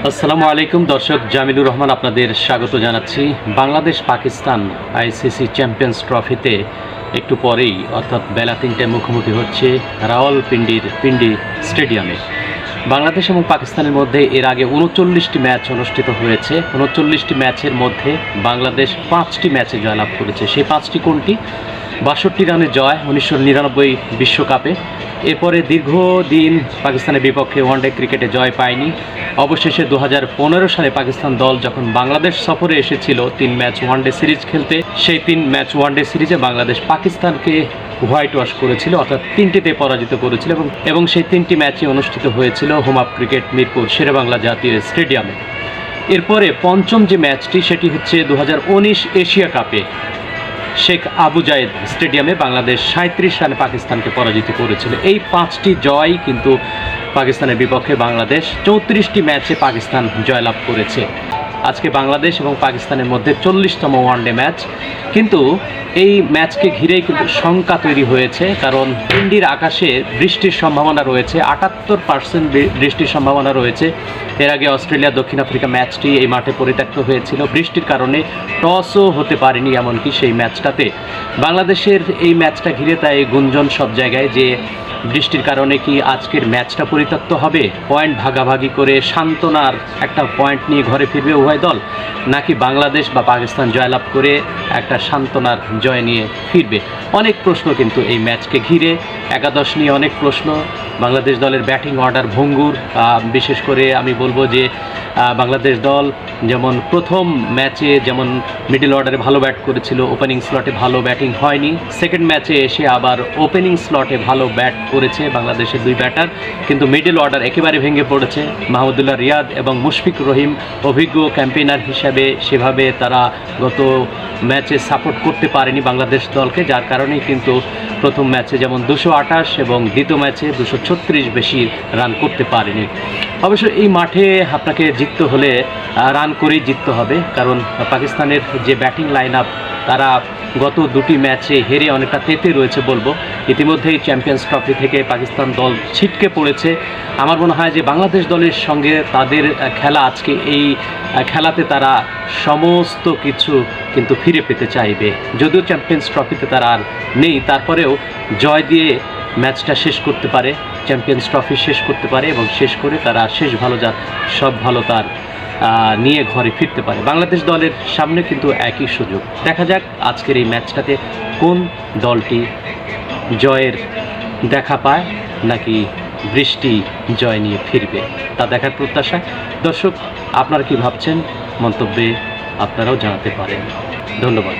আসসালামু আলাইকুম দর্শক, জামিলুর রহমান আপনাদের স্বাগত জানাচ্ছি। বাংলাদেশ পাকিস্তান আইসিসি চ্যাম্পিয়ন্স ট্রফিতে একটু পরেই অর্থাৎ বেলা ৩টায় মুখোমুখি হচ্ছে রাওয়ালপিন্ডির পিন্ডি স্টেডিয়ামে। বাংলাদেশ এবং পাকিস্তানের মধ্যে এর আগে ৩৯টি ম্যাচ অনুষ্ঠিত হয়েছে। ৩৯টি ম্যাচের মধ্যে বাংলাদেশ ৫টি ম্যাচে জয়লাভ করেছে। সেই ৫টি কোনটি? ৬২ রানে জয় ১৯৯৯ বিশ্বকাপে। এরপরে দীর্ঘদিন পাকিস্তানের বিপক্ষে ওয়ানডে ক্রিকেটে জয় পায়নি। অবশেষে ২০১৫ সালে পাকিস্তান দল যখন বাংলাদেশ সফরে এসেছিল ৩ ম্যাচ ওয়ানডে সিরিজ খেলতে, সেই ৩ ম্যাচ ওয়ানডে সিরিজে বাংলাদেশ পাকিস্তানকে হোয়াইট ওয়াশ করেছিল, অর্থাৎ ৩টিতে পরাজিত করেছিল এবং সেই ৩টি ম্যাচই অনুষ্ঠিত হয়েছিল home of cricket Mirpur Sher e Bangla জাতীয় স্টেডিয়ামে। এরপরে পঞ্চম যে ম্যাচটি সেটি হচ্ছে ২০১৯ এশিয়া কাপে শেখ আবু জায়েদ স্টেডিয়ামে বাংলাদেশ ৩৭ রানে পাকিস্তানকে পরাজিত করেছিল। এই ৫টি জয় কিন্তু পাকিস্তানের বিপক্ষে বাংলাদেশ ৩৪টি ম্যাচে পাকিস্তান জয়লাভ করেছে। আজকে বাংলাদেশ এবং পাকিস্তানের মধ্যে ৪০তম ওয়ানডে ম্যাচ, কিন্তু এই ম্যাচকে ঘিরেই কিন্তু শঙ্কা তৈরি হয়েছে, কারণ পিন্ডির আকাশে বৃষ্টির সম্ভাবনা রয়েছে, ৭৮% বৃষ্টির সম্ভাবনা রয়েছে। এর আগে অস্ট্রেলিয়া দক্ষিণ আফ্রিকা ম্যাচটি এই মাঠে পরিত্যক্ত হয়েছিল বৃষ্টির কারণে, টসও হতে পারেনি এমনকি সেই ম্যাচটাতে। বাংলাদেশের এই ম্যাচটা ঘিরে তাই গুঞ্জন সব জায়গায় যে বৃষ্টির কারণে কি আজকের ম্যাচটা পরিত্যক্ত হবে, পয়েন্ট ভাগাভাগি করে সান্ত্বনার একটা পয়েন্ট নিয়ে ঘরে ফিরবে উভয় দল, নাকি বাংলাদেশ বা পাকিস্তান জয়লাভ করে একটা সান্ত্বনার জয় নিয়ে ফিরবে। অনেক প্রশ্ন কিন্তু এই ম্যাচকে ঘিরে, একাদশ নিয়ে অনেক প্রশ্ন। বাংলাদেশ দলের ব্যাটিং অর্ডার ভঙ্গুর, বিশেষ করে আমি বলবো যে বাংলাদেশ দল যেমন প্রথম ম্যাচে যেমন মিডল অর্ডারে ভালো ব্যাট করেছিল, ওপেনিং স্লটে ভালো ব্যাটিং হয়নি। সেকেন্ড ম্যাচে এসে আবার ওপেনিং স্লটে ভালো ব্যাট করেছে বাংলাদেশের দুই ব্যাটার, কিন্তু মিডল অর্ডার একেবারে ভেঙে পড়েছে। মাহমুদুল্লাহ রিয়াদ এবং মুশফিক রহিম অভিজ্ঞ ক্যাম্পেইনার হিসাবে সেভাবে তারা গত ম্যাচে সাপোর্ট করতে পারেনি বাংলাদেশ দলকে, যার কারণেই কিন্তু প্রথম ম্যাচে যেমন ২২৮ এবং দ্বিতীয় ম্যাচে ২৩৬ বেশি রান করতে পারেনি। অবশ্য এই মাঠে আপনাকে জিততে হলে রান করেই জিততে হবে, কারণ পাকিস্তানের যে ব্যাটিং লাইন আপ তারা গত দুটি ম্যাচে হেরে অনেকটা তেতে রয়েছে বলবো। ইতিমধ্যেই চ্যাম্পিয়ন্স ট্রফি থেকে পাকিস্তান দল ছিটকে পড়েছে। আমার মনে হয় যে বাংলাদেশ দলের সঙ্গে তাদের খেলা আজকে এই খেলাতে তারা সমস্ত কিছু কিন্তু ফিরে পেতে চাইবে। যদিও চ্যাম্পিয়ন্স ট্রফিতে তারা আর নেই, তারপরেও জয় দিয়ে ম্যাচটা শেষ করতে পারে, চ্যাম্পিয়ন্স ট্রফি শেষ করতে পারে এবং শেষ করে তারা শেষ ভালো যার সব ভালো তার নিয়ে ঘরে ফিরতে পারে। বাংলাদেশ দলের সামনে কিন্তু একই সুযোগ। দেখা যাক আজকের এই ম্যাচটাতে কোন দলটি জয়ের দেখা পায়, নাকি বৃষ্টি জয় নিয়ে ফিরবে, তা দেখার প্রত্যাশা। দর্শক, আপনারা কি ভাবছেন মন্তব্যে আপনারাও জানাতে পারেন। ধন্যবাদ।